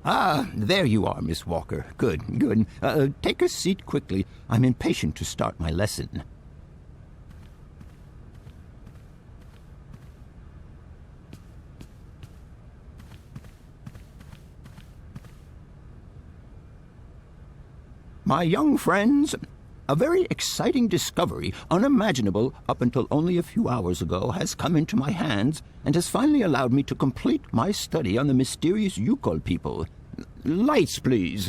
Ah, there you are, Miss Walker. Good, good. Take a seat quickly. I'm impatient to start my lesson. My young friends, a very exciting discovery, unimaginable up until only a few hours ago, has come into my hands and has finally allowed me to complete my study on the mysterious Yukol people. Lights, please.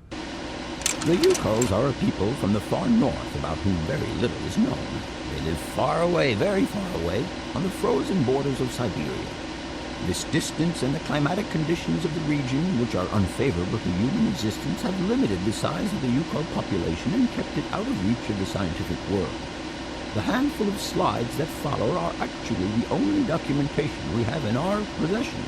The Yukols are a people from the far north about whom very little is known. They live far away, very far away, on the frozen borders of Siberia. This distance and the climatic conditions of the region, which are unfavorable to human existence, have limited the size of the Yukol population and kept it out of reach of the scientific world. The handful of slides that follow are actually the only documentation we have in our possession.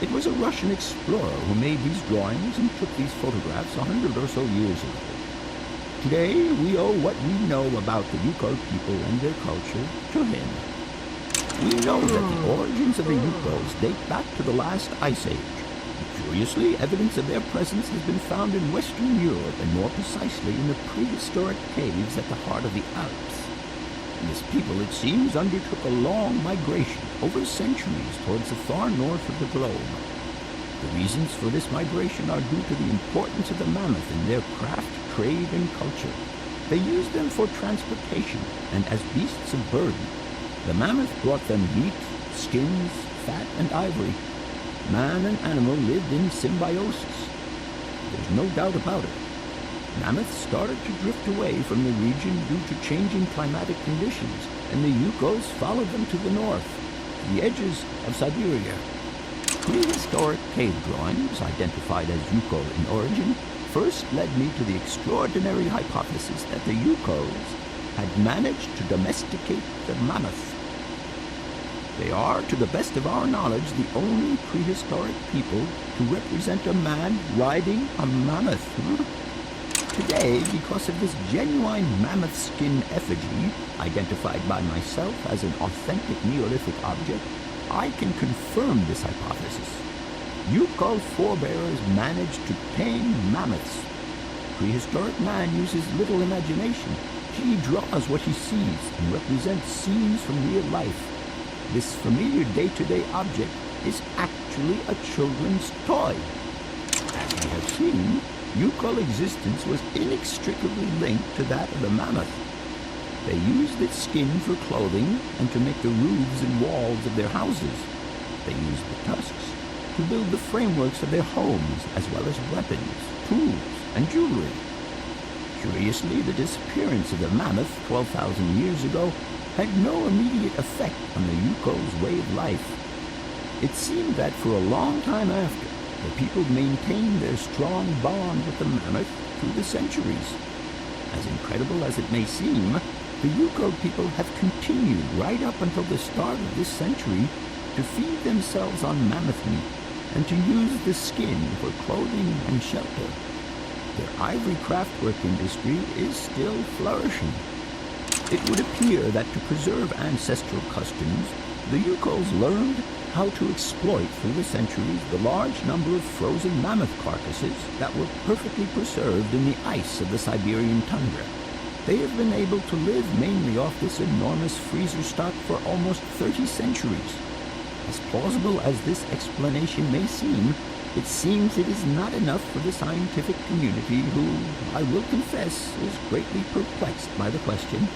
It was a Russian explorer who made these drawings and took these photographs 100 or so years ago. Today, we owe what we know about the Yukol people and their culture to him. We know that the origins of the Yukols date back to the last ice age. Curiously, evidence of their presence has been found in Western Europe, and more precisely in the prehistoric caves at the heart of the Alps. This people, it seems, undertook a long migration over centuries towards the far north of the globe. The reasons for this migration are due to the importance of the mammoth in their craft, trade, and culture. They used them for transportation and as beasts of burden. The mammoth brought them meat, skins, fat, and ivory. Man and animal lived in symbiosis. There's no doubt about it. Mammoths started to drift away from the region due to changing climatic conditions, and the Yukols followed them to the north, to the edges of Syberia. Prehistoric cave drawings, identified as Yukol in origin, first led me to the extraordinary hypothesis that the Yukols had managed to domesticate the mammoth. They are, to the best of our knowledge, the only prehistoric people to represent a man riding a mammoth. Today, because of this genuine mammoth skin effigy, identified by myself as an authentic Neolithic object, I can confirm this hypothesis. Yukol forebears managed to tame mammoths. Prehistoric man uses little imagination. He draws what he sees and represents scenes from real life. This familiar day-to-day object is actually a children's toy. As we have seen, Yukol existence was inextricably linked to that of the mammoth. They used its skin for clothing and to make the roofs and walls of their houses. They used the tusks to build the frameworks of their homes, as well as weapons, tools, and jewelry. Curiously, the disappearance of the mammoth 12,000 years ago had no immediate effect on the Yukol's way of life. It seemed that for a long time after, the people maintained their strong bond with the mammoth through the centuries. As incredible as it may seem, the Yukol people have continued right up until the start of this century to feed themselves on mammoth meat and to use the skin for clothing and shelter. Their ivory craftwork industry is still flourishing. It would appear that to preserve ancestral customs, the Yukols learned how to exploit through the centuries the large number of frozen mammoth carcasses that were perfectly preserved in the ice of the Siberian tundra. They have been able to live mainly off this enormous freezer stock for almost 30 centuries. As plausible as this explanation may seem, it seems it is not enough for the scientific community who, I will confess, is greatly perplexed by the question.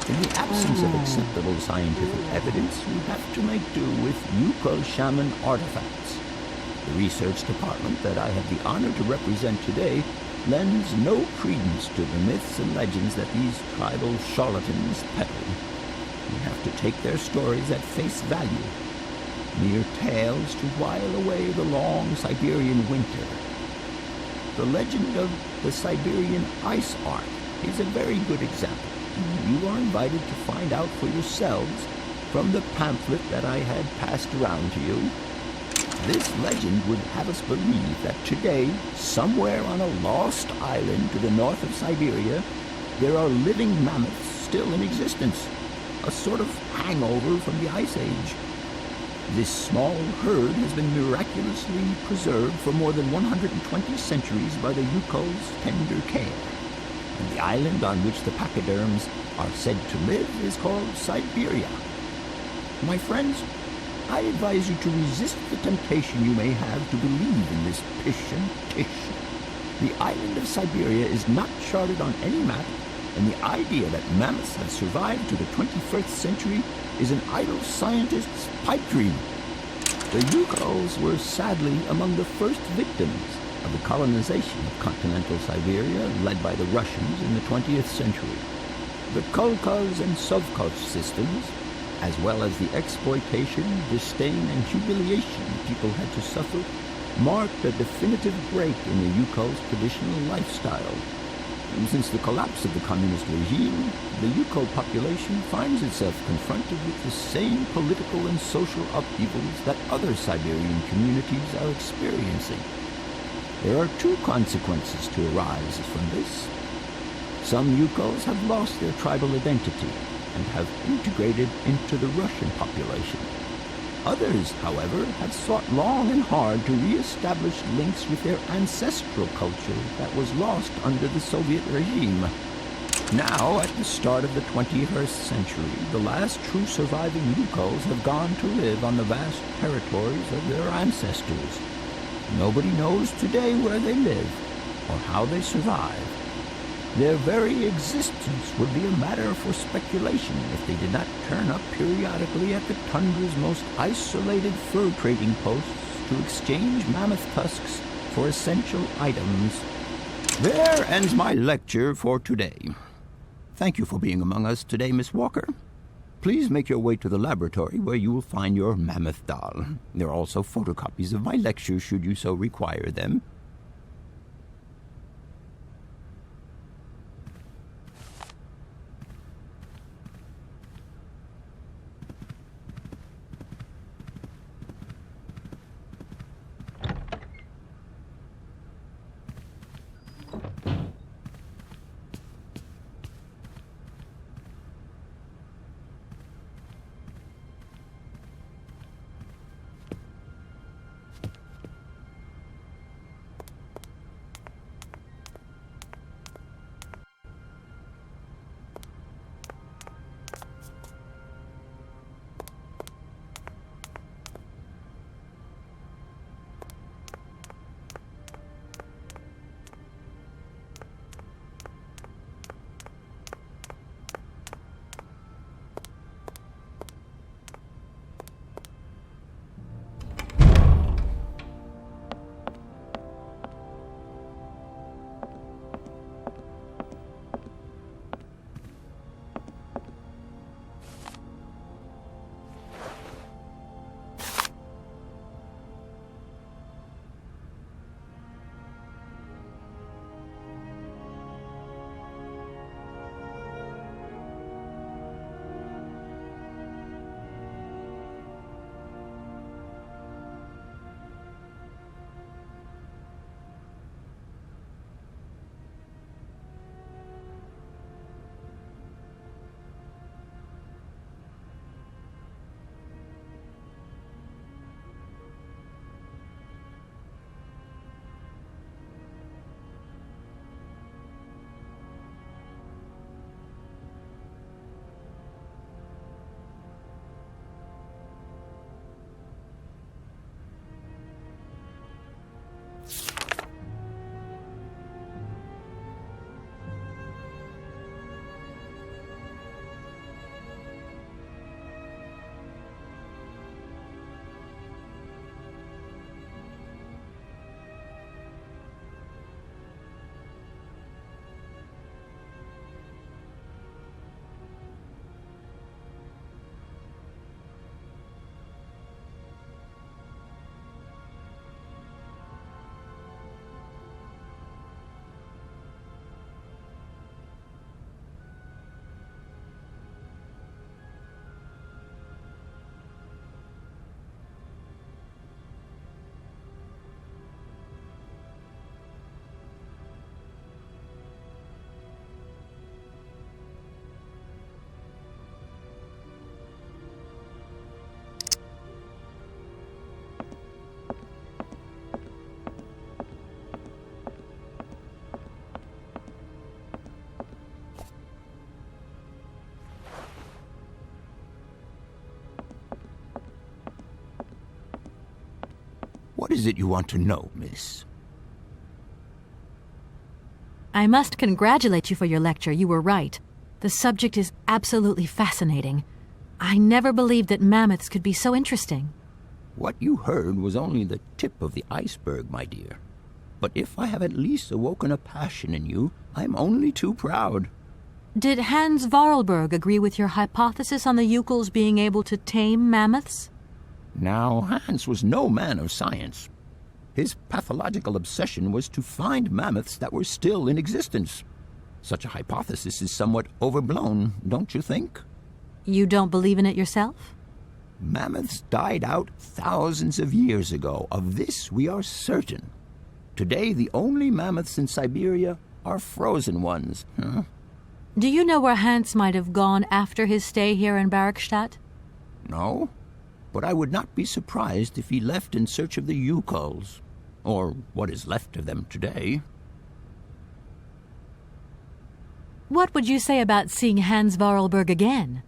In the absence of acceptable scientific evidence, we have to make do with Yukol shaman artifacts. The research department that I have the honor to represent today lends no credence to the myths and legends that these tribal charlatans peddle. We have to take their stories at face value, mere tales to while away the long Siberian winter. The legend of the Siberian ice ark is a very good example. You are invited to find out for yourselves from the pamphlet that I had passed around to you. This legend would have us believe that today, somewhere on a lost island to the north of Siberia, there are living mammoths still in existence, a sort of hangover from the Ice Age. This small herd has been miraculously preserved for more than 120 centuries by the Yukol's tender care. And the island on which the pachyderms are said to live is called Syberia. My friends, I advise you to resist the temptation you may have to believe in this pish and tish. The island of Syberia is not charted on any map, and the idea that mammoths have survived to the 21st century is an idle scientist's pipe dream. The Yukols were sadly among the first victims of the colonization of continental Syberia led by the Russians in the 20th century. The Kolkhoz and Sovkhoz systems, as well as the exploitation, disdain, and humiliation people had to suffer, marked a definitive break in the Yukol's traditional lifestyle. Since the collapse of the communist regime, the Yukol population finds itself confronted with the same political and social upheavals that other Siberian communities are experiencing. There are two consequences to arise from this. Some Yukols have lost their tribal identity and have integrated into the Russian population. Others, however, have sought long and hard to re-establish links with their ancestral culture that was lost under the Soviet regime. Now, at the start of the 21st century, the last true surviving Yukols have gone to live on the vast territories of their ancestors. Nobody knows today where they live or how they survive. Their very existence would be a matter for speculation if they did not turn up periodically at the tundra's most isolated fur trading posts to exchange mammoth tusks for essential items. There ends my lecture for today. Thank you for being among us today, Miss Walker. Please make your way to the laboratory where you will find your mammoth doll. There are also photocopies of my lectures should you so require them. is it you want to know, miss? I must congratulate you for your lecture. You were right. The subject is absolutely fascinating. I never believed that mammoths could be so interesting. What you heard was only the tip of the iceberg, my dear. But if I have at least awoken a passion in you, I'm only too proud. Did Hans Voralberg agree with your hypothesis on the Ukals being able to tame mammoths? Now, Hans was no man of science. His pathological obsession was to find mammoths that were still in existence. Such a hypothesis is somewhat overblown, don't you think? You don't believe in it yourself? Mammoths died out thousands of years ago. Of this we are certain. Today, the only mammoths in Syberia are frozen ones. Do you know where Hans might have gone after his stay here in Barrikstadt? No, but I would not be surprised if he left in search of the Ukals, or what is left of them today. What would you say about seeing Hans Voralberg again?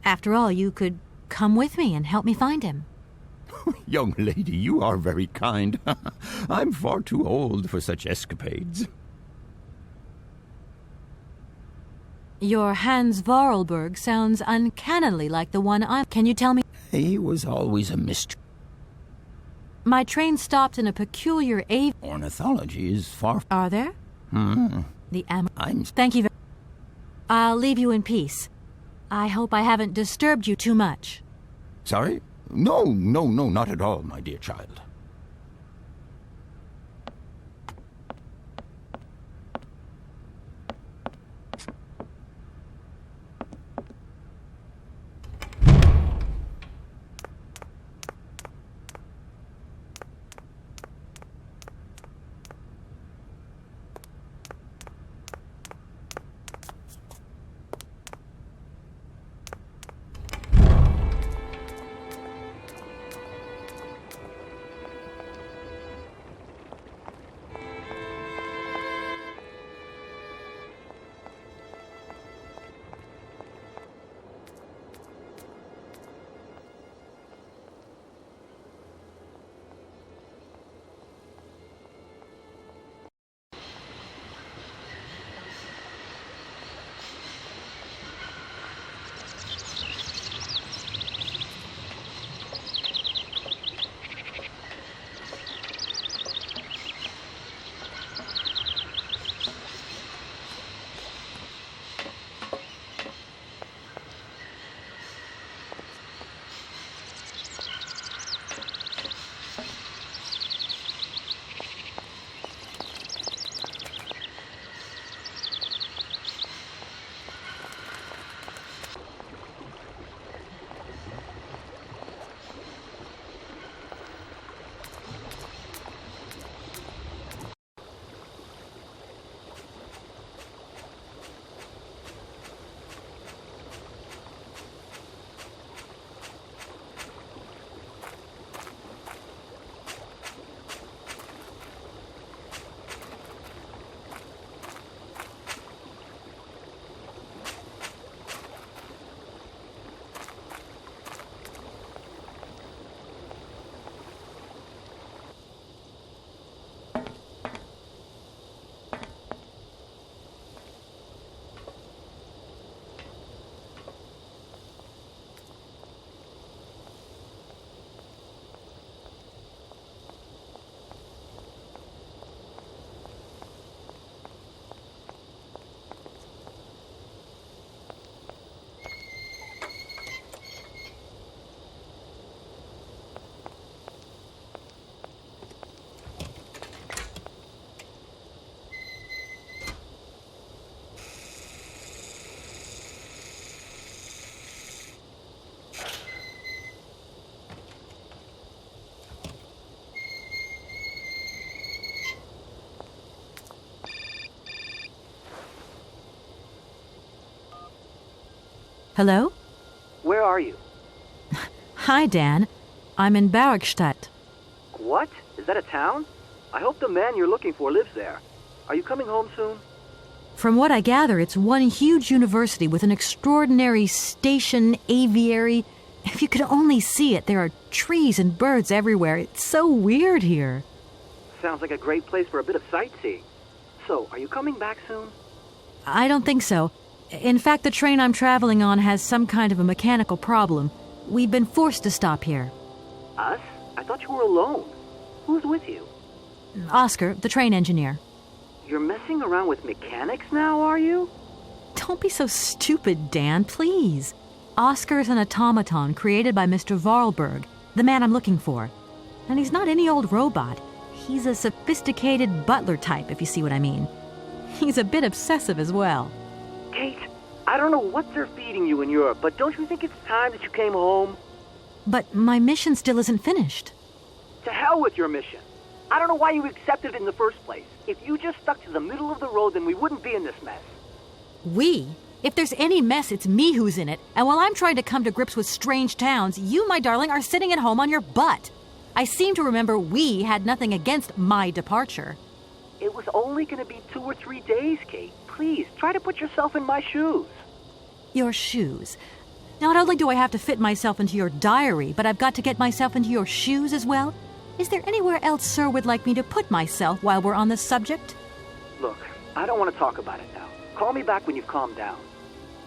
After all, you could come with me and help me find him. Young lady, you are very kind. I'm far too old for such escapades. Your Hans Voralberg sounds uncannily like the one I'm... Can you tell me? He was always a mystery. My train stopped in a peculiar Ornithology is far... Are there? The I'm... Thank you very... I'll leave you in peace. I hope I haven't disturbed you too much. Sorry? No, not at all, my dear child. Hello? Where are you? Hi, Dan. I'm in Barrikstadt. What? Is that a town? I hope the man you're looking for lives there. Are you coming home soon? From what I gather, it's one huge university with an extraordinary station, aviary, If you could only see it, there are trees and birds everywhere. It's so weird here. Sounds like a great place for a bit of sightseeing. So, are you coming back soon? I don't think so. In fact, the train I'm traveling on has some kind of a mechanical problem. We've been forced to stop here. Us? I thought you were alone. Who's with you? Oscar, the train engineer. You're messing around with mechanics now, are you? Don't be so stupid, Dan, please. Oscar is an automaton created by Mr. Voralberg, the man I'm looking for. And he's not any old robot. He's a sophisticated butler type, if you see what I mean. He's a bit obsessive as well. Kate, I don't know what they're feeding you in Europe, but don't you think it's time that you came home? But my mission still isn't finished. To hell with your mission. I don't know why you accepted it in the first place. If you just stuck to the middle of the road, then we wouldn't be in this mess. We? If there's any mess, it's me who's in it. And while I'm trying to come to grips with strange towns, you, my darling, are sitting at home on your butt. I seem to remember we had nothing against my departure. It was only going to be 2 or 3 days, Kate. Please, try to put yourself in my shoes. Your shoes. Not only do I have to fit myself into your diary, but I've got to get myself into your shoes as well? Is there anywhere else Sir would like me to put myself while we're on this subject? Look, I don't want to talk about it now. Call me back when you've calmed down.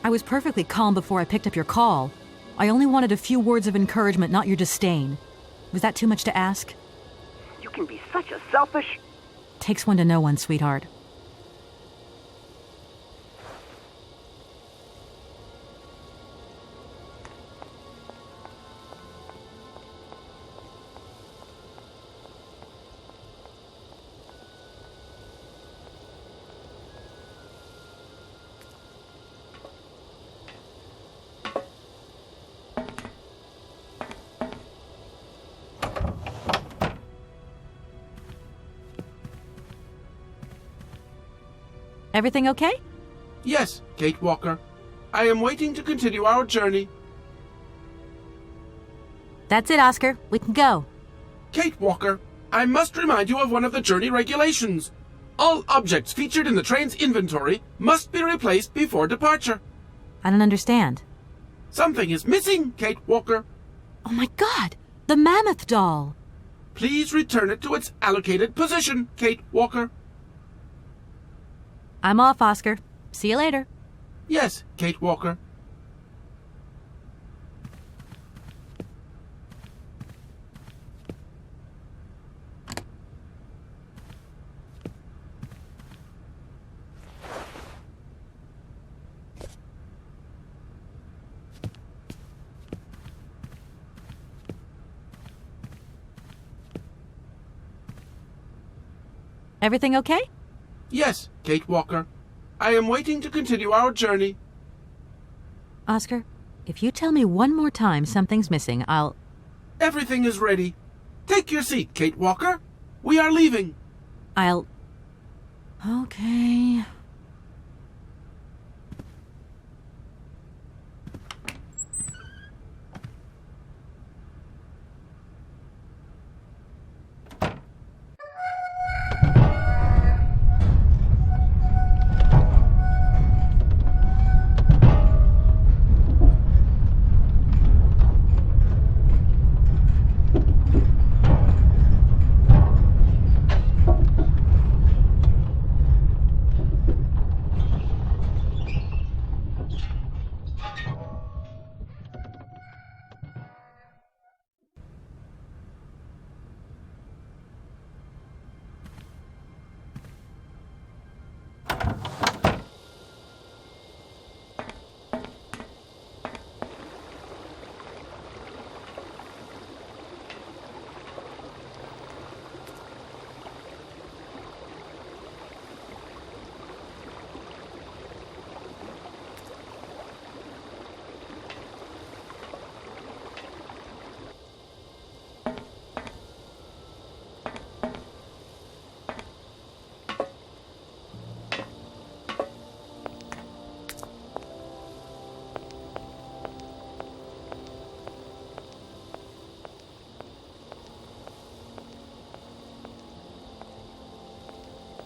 I was perfectly calm before I picked up your call. I only wanted a few words of encouragement, not your disdain. Was that too much to ask? You can be such a selfish... Takes one to know one, sweetheart. Everything okay? Yes, Kate Walker. I am waiting to continue our journey. That's it, Oscar. We can go. Kate Walker, I must remind you of one of the journey regulations. All objects featured in the train's inventory must be replaced before departure. I don't understand. Something is missing, Kate Walker. Oh my God! The mammoth doll! Please return it to its allocated position, Kate Walker. I'm off, Oscar. See you later. Yes, Kate Walker. Everything okay? Yes, Kate Walker. I am waiting to continue our journey. Oscar, if you tell me one more time something's missing, I'll... Everything is ready. Take your seat, Kate Walker. We are leaving. I'll... Okay...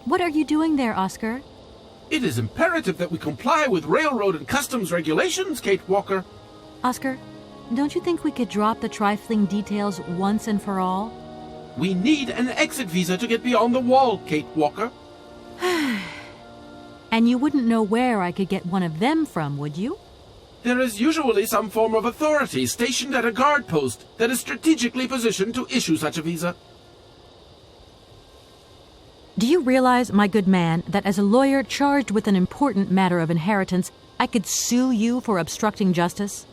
What are you doing there, Oscar? It is imperative that we comply with railroad and customs regulations, Kate Walker. Oscar, Don't you think we could drop the trifling details once and for all? We need an exit visa to get beyond the wall, Kate Walker. And you wouldn't know where I could get one of them from, would you? There is usually some form of authority stationed at a guard post that is strategically positioned to issue such a visa. Do you realize, my good man, that as a lawyer charged with an important matter of inheritance, I could sue you for obstructing justice?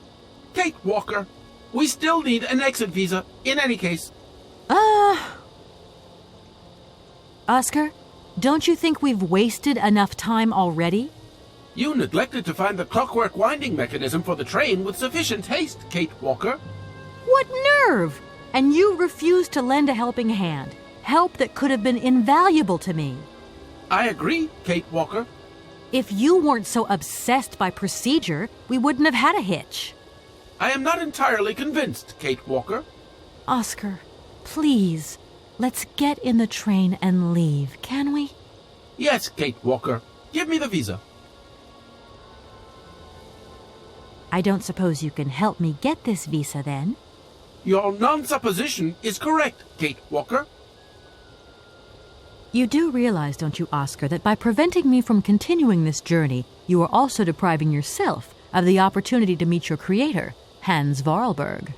Kate Walker, we still need an exit visa, in any case. Oscar, don't you think we've wasted enough time already? You neglected to find the clockwork winding mechanism for the train with sufficient haste, Kate Walker. What nerve! And you refused to lend a helping hand. Help that could have been invaluable to me. I agree, Kate Walker. If you weren't so obsessed by procedure, we wouldn't have had a hitch. I am not entirely convinced, Kate Walker. Oscar, please, let's get in the train and leave, can we? Yes, Kate Walker. Give me the visa. I don't suppose you can help me get this visa, then? Your non-supposition is correct, Kate Walker. You do realize, don't you, Oscar, that by preventing me from continuing this journey, you are also depriving yourself of the opportunity to meet your creator, Hans Voralberg.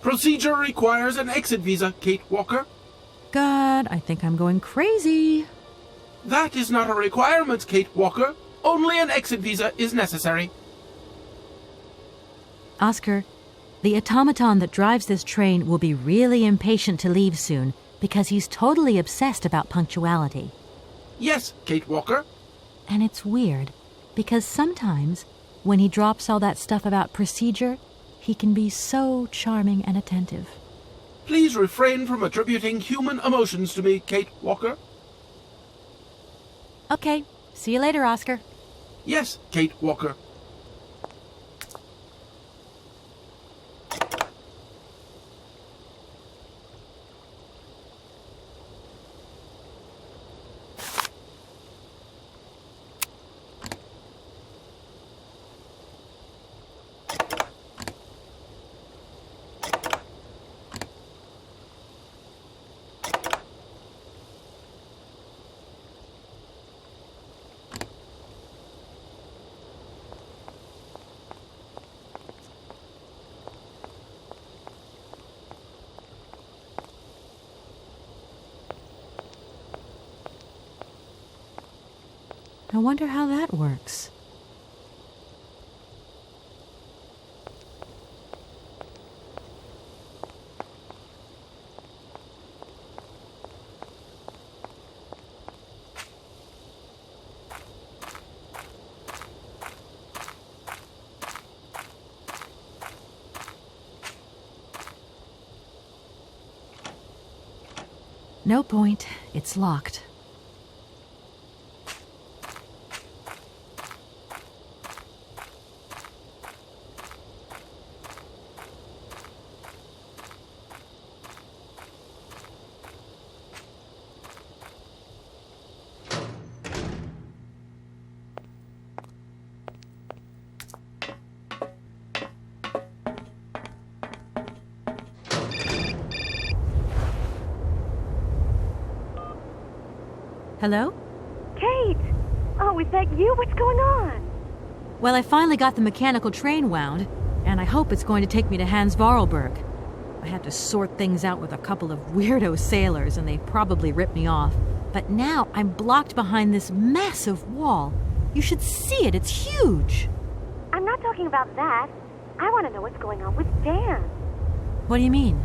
Procedure requires an exit visa, Kate Walker. God, I think I'm going crazy. That is not a requirement, Kate Walker. Only an exit visa is necessary. Oscar, the automaton that drives this train will be really impatient to leave soon because he's totally obsessed about punctuality. Yes, Kate Walker. And it's weird, because sometimes, when he drops all that stuff about procedure, he can be so charming and attentive. Please refrain from attributing human emotions to me, Kate Walker. Okay, see you later, Oscar. Yes, Kate Walker. I wonder how that works. No point. It's locked. Hello? Kate! Oh, is that you? What's going on? Well, I finally got the mechanical train wound, and I hope it's going to take me to Hans Voralberg. I had to sort things out with a couple of weirdo sailors, and they probably ripped me off. But now I'm blocked behind this massive wall. You should see it. It's huge. I'm not talking about that. I want to know what's going on with Dan. What do you mean?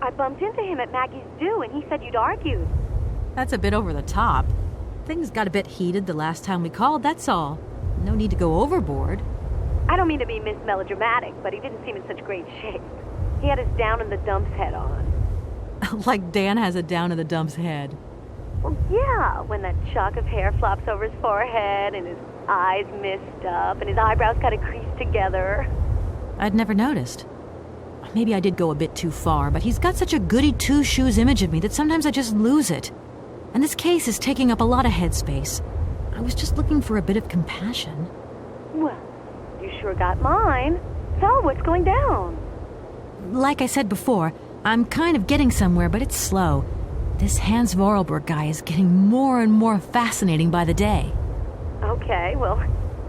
I bumped into him at Maggie's do, and he said you'd argued. That's a bit over the top. Things got a bit heated the last time we called, that's all. No need to go overboard. I don't mean to be Miss Melodramatic, but he didn't seem in such great shape. He had his down-in-the-dumps head on. Like Dan has a down-in-the-dumps head. Well, yeah, when that shock of hair flops over his forehead and his eyes mist up and his eyebrows kind of creased together. I'd never noticed. Maybe I did go a bit too far, but he's got such a goody two-shoes image of me that sometimes I just lose it. And this case is taking up a lot of headspace. I was just looking for a bit of compassion. Well, you sure got mine. So, what's going down? like I said before, I'm kind of getting somewhere, but it's slow. This Hans Voralberg guy is getting more and more fascinating by the day. Okay, well,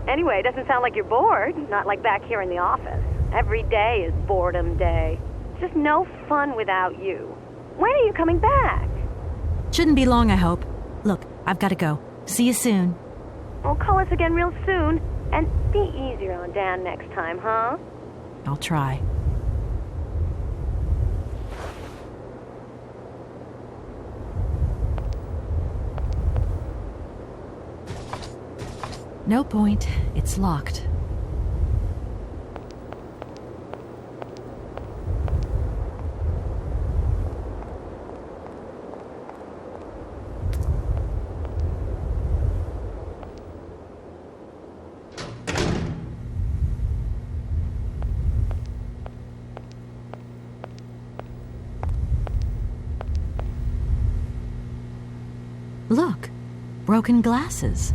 anyway, it doesn't sound like you're bored. Not like back here in the office. Every day is boredom day. It's just no fun without you. When are you coming back? Shouldn't be long, I hope. Look, I've got to go. See you soon. Well, call us again real soon. And be easier on Dan next time, huh? I'll try. No point. It's locked. Look, broken glasses.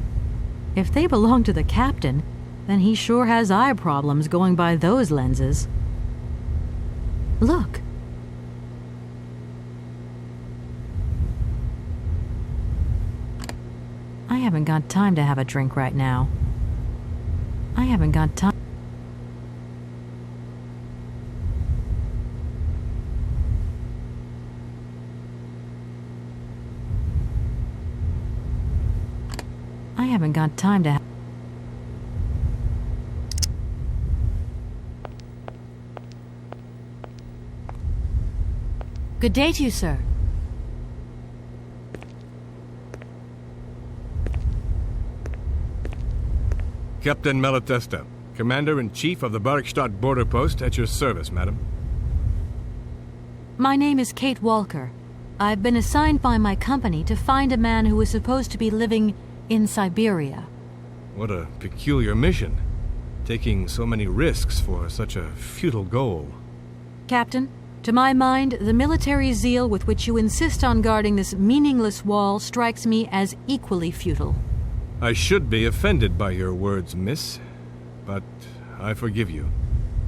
If they belong to the captain, then he sure has eye problems going by those lenses. Look. I haven't got time to have a drink right now. I haven't got time. I haven't got time to. Good day to you, sir. Captain Malatesta, Commander-in-Chief of the Barkstadt border post, at your service, madam. My name is Kate Walker. I've been assigned by my company to find a man who is supposed to be living in Syberia. What a peculiar mission. Taking so many risks for such a futile goal. Captain, to my mind, the military zeal with which you insist on guarding this meaningless wall strikes me as equally futile. I should be offended by your words, miss, but I forgive you,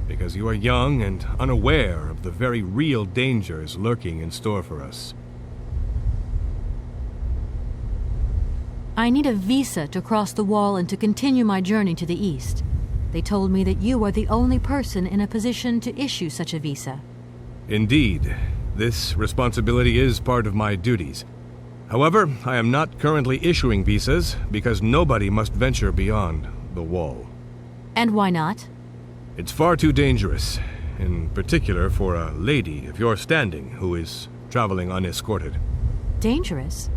because you are young and unaware of the very real dangers lurking in store for us. I need a visa to cross the wall and to continue my journey to the east. They told me that you are the only person in a position to issue such a visa. Indeed, this responsibility is part of my duties. However, I am not currently issuing visas because nobody must venture beyond the wall. And why not? It's far too dangerous, in particular for a lady of your standing who is traveling unescorted. Dangerous?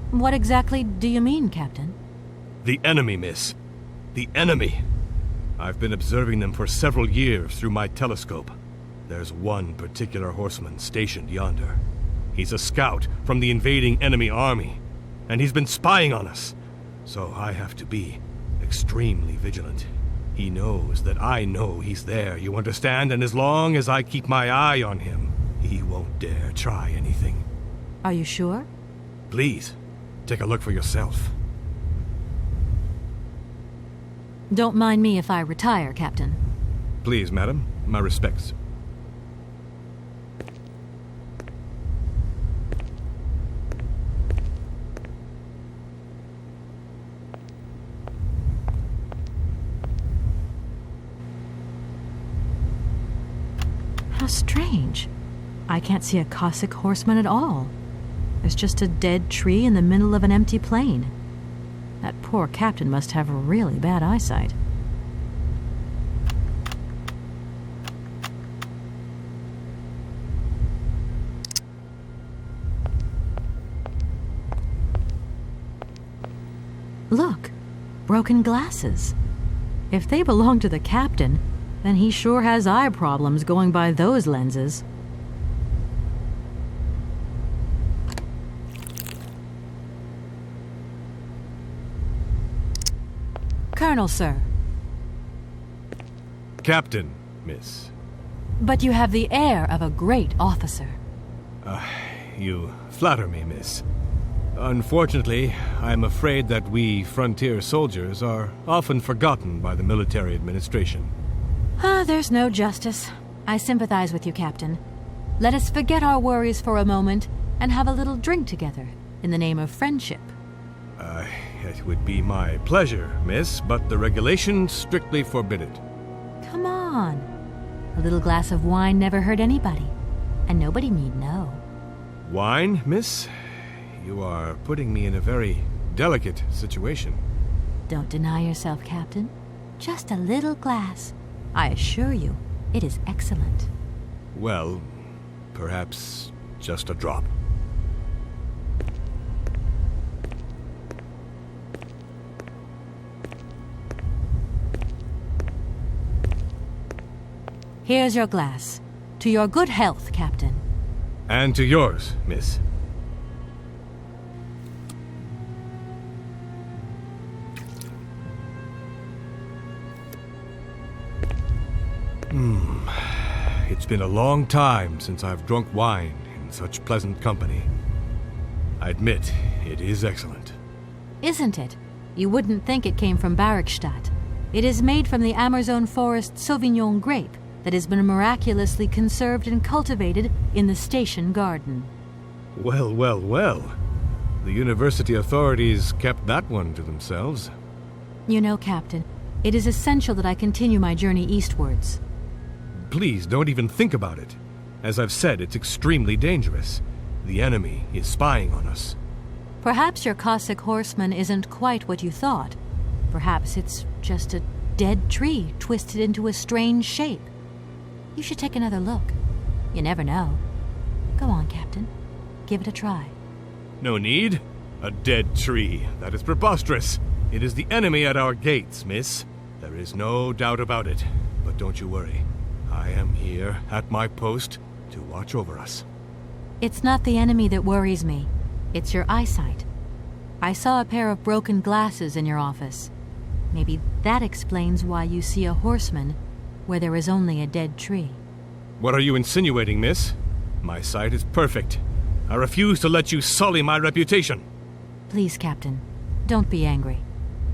What exactly do you mean, Captain? The enemy, miss. The enemy. I've been observing them for several years through my telescope. There's one particular horseman stationed yonder. He's a scout from the invading enemy army, and he's been spying on us. So I have to be extremely vigilant. He knows that I know he's there, you understand? And as long as I keep my eye on him, he won't dare try anything. Are you sure? Please, take a look for yourself. Don't mind me if I retire, Captain. Please, madam. My respects. How strange. I can't see a Cossack horseman at all. There's just a dead tree in the middle of an empty plain. That poor captain must have really bad eyesight. Look, broken glasses. If they belong to the captain, then he sure has eye problems going by those lenses. Colonel, sir. Captain, miss. But you have the air of a great officer. You flatter me, miss. Unfortunately, I'm afraid that we frontier soldiers are often forgotten by the military administration. There's no justice. I sympathize with you, Captain. Let us forget our worries for a moment and have a little drink together in the name of friendship. It would be my pleasure, miss, but the regulations strictly forbid it. Come on. A little glass of wine never hurt anybody, and nobody need know. Wine, miss? You are putting me in a very delicate situation. Don't deny yourself, Captain. Just a little glass. I assure you, it is excellent. Well, perhaps just a drop. Here's your glass. To your good health, Captain. And to yours, miss. It's been a long time since I've drunk wine in such pleasant company. I admit, it is excellent. Isn't it? You wouldn't think it came from Barrickstadt. It is made from the Amazon forest Sauvignon grape that has been miraculously conserved and cultivated in the station garden. Well, well, well. The university authorities kept that one to themselves. You know, Captain, it is essential that I continue my journey eastwards. Please don't even think about it. As I've said, it's extremely dangerous. The enemy is spying on us. Perhaps your Cossack horseman isn't quite what you thought. Perhaps it's just a dead tree twisted into a strange shape. You should take another look. You never know. Go on, Captain. Give it a try. No need. A dead tree. That is preposterous. It is the enemy at our gates, miss. There is no doubt about it. But don't you worry. I am here at my post to watch over us. It's not the enemy that worries me. It's your eyesight. I saw a pair of broken glasses in your office. Maybe that explains why you see a horseman where there is only a dead tree. What are you insinuating, miss? My sight is perfect. I refuse to let you sully my reputation. Please, Captain, don't be angry.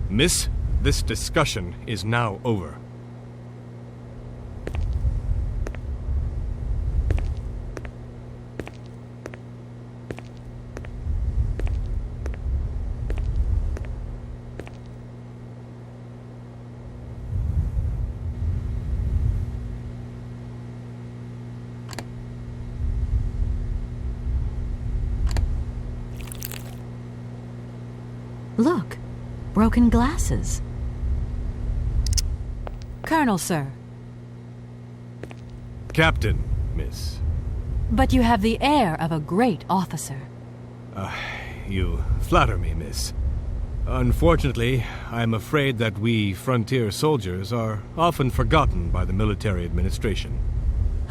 Miss, this discussion is now over. Look, broken glasses. Colonel, sir. Captain, miss. But you have the air of a great officer. You flatter me, miss. Unfortunately, I'm afraid that we frontier soldiers are often forgotten by the military administration.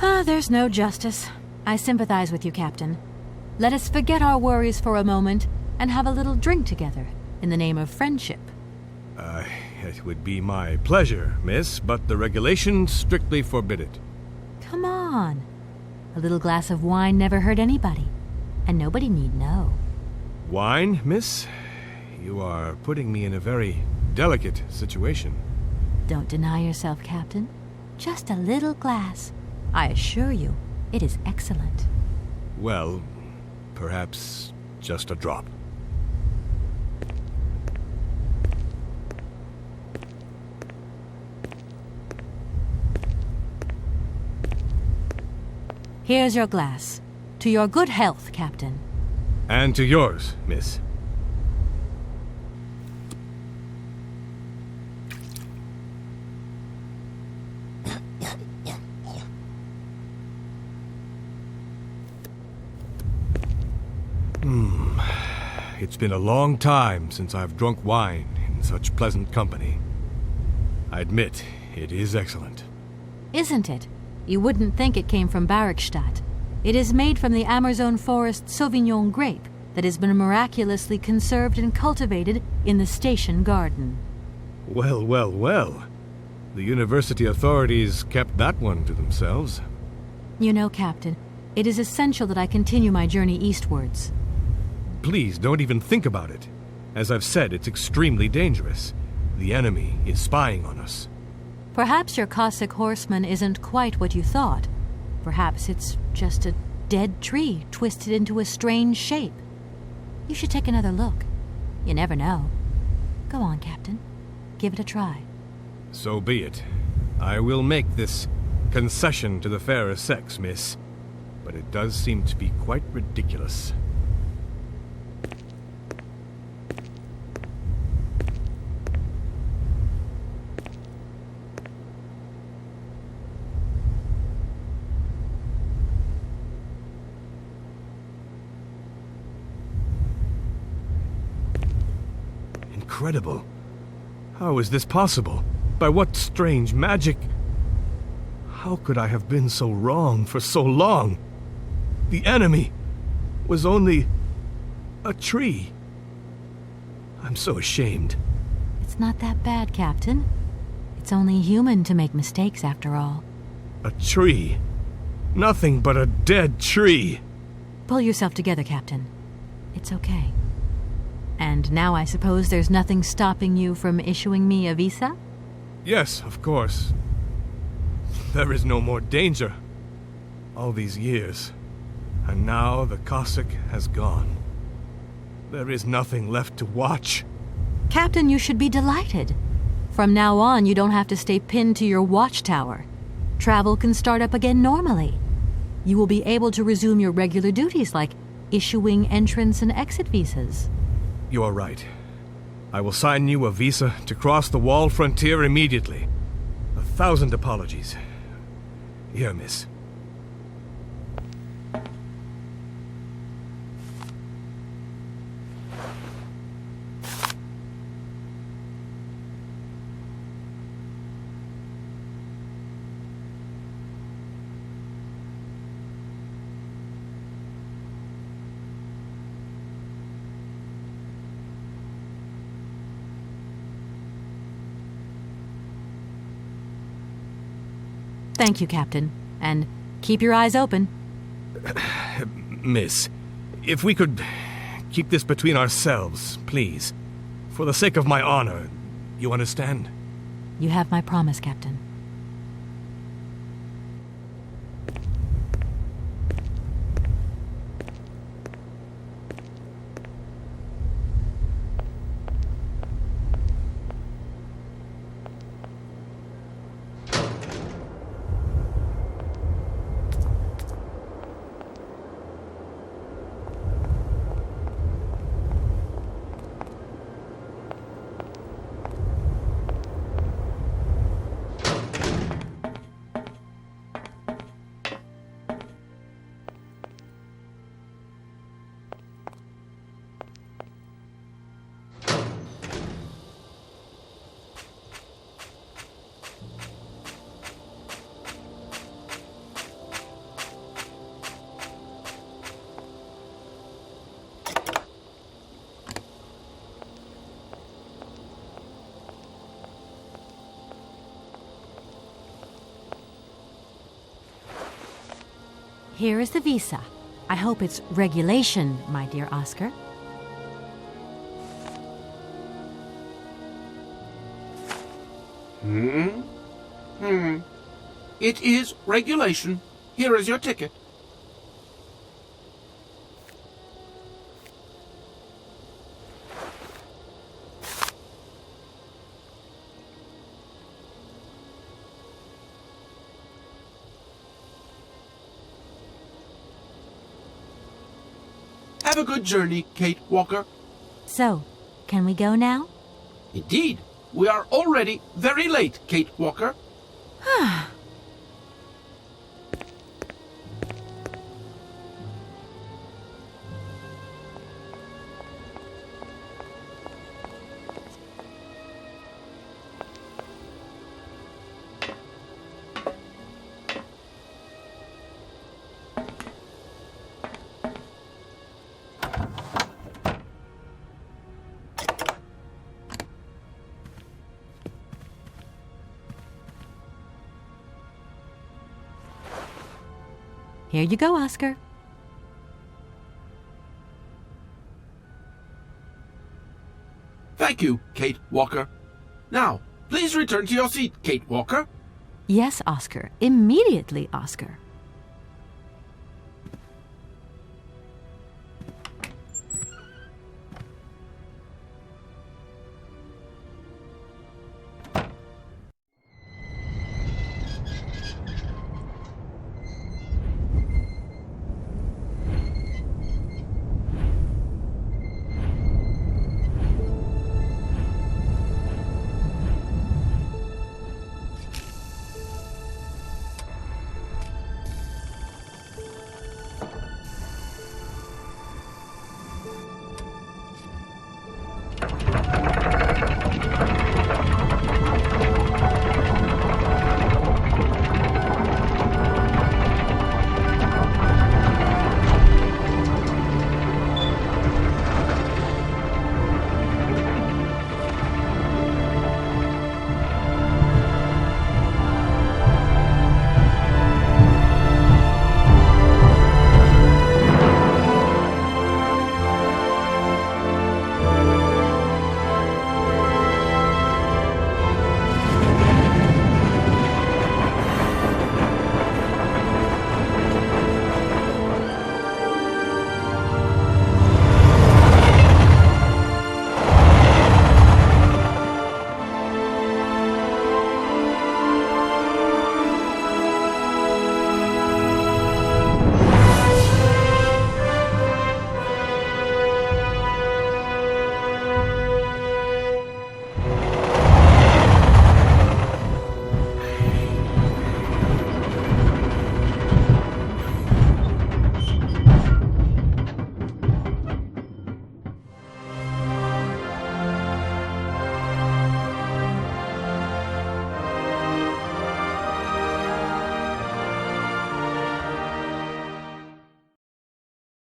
There's no justice. I sympathize with you, Captain. Let us forget our worries for a moment and have a little drink together in the name of friendship. It would be my pleasure, miss, but the regulations strictly forbid it. Come on. A little glass of wine never hurt anybody, and nobody need know. Wine, miss? You are putting me in a very delicate situation. Don't deny yourself, Captain. Just a little glass. I assure you, it is excellent. Well, perhaps just a drop. Here's your glass. To your good health, Captain. And to yours, miss. It's been a long time since I've drunk wine in such pleasant company. I admit, it is excellent. Isn't it? You wouldn't think it came from Barrickstadt. It is made from the Amazon forest Sauvignon grape that has been miraculously conserved and cultivated in the station garden. Well, well, well. The university authorities kept that one to themselves. You know, Captain, it is essential that I continue my journey eastwards. Please don't even think about it. As I've said, it's extremely dangerous. The enemy is spying on us. Perhaps your Cossack horseman isn't quite what you thought. Perhaps it's just a dead tree twisted into a strange shape. You should take another look. You never know. Go on, Captain. Give it a try. So be it. I will make this concession to the fairer sex, miss. But it does seem to be quite ridiculous. Incredible. How is this possible? By what strange magic? How could I have been so wrong for so long? The enemy was only a tree. I'm so ashamed. It's not that bad, Captain. It's only human to make mistakes, after all. A tree. Nothing but a dead tree. Pull yourself together, Captain. It's okay. And now I suppose there's nothing stopping you from issuing me a visa? Yes, of course. There is no more danger. All these years, and now the Cossack has gone. There is nothing left to watch. Captain, you should be delighted. From now on, you don't have to stay pinned to your watchtower. Travel can start up again normally. You will be able to resume your regular duties like issuing entrance and exit visas. You are right. I will sign you a visa to cross the wall frontier immediately. 1,000 apologies. Here, miss. Thank you, Captain. And keep your eyes open. Miss, if we could keep this between ourselves, please. For the sake of my honor, you understand? You have my promise, Captain. Here is the visa. I hope it's regulation, my dear Oscar. It is regulation. Here is your ticket. Have a good journey, Kate Walker. So, can we go now? Indeed. We are already very late, Kate Walker. Here you go, Oscar. Thank you, Kate Walker. Now, please return to your seat, Kate Walker. Yes, Oscar. Immediately, Oscar.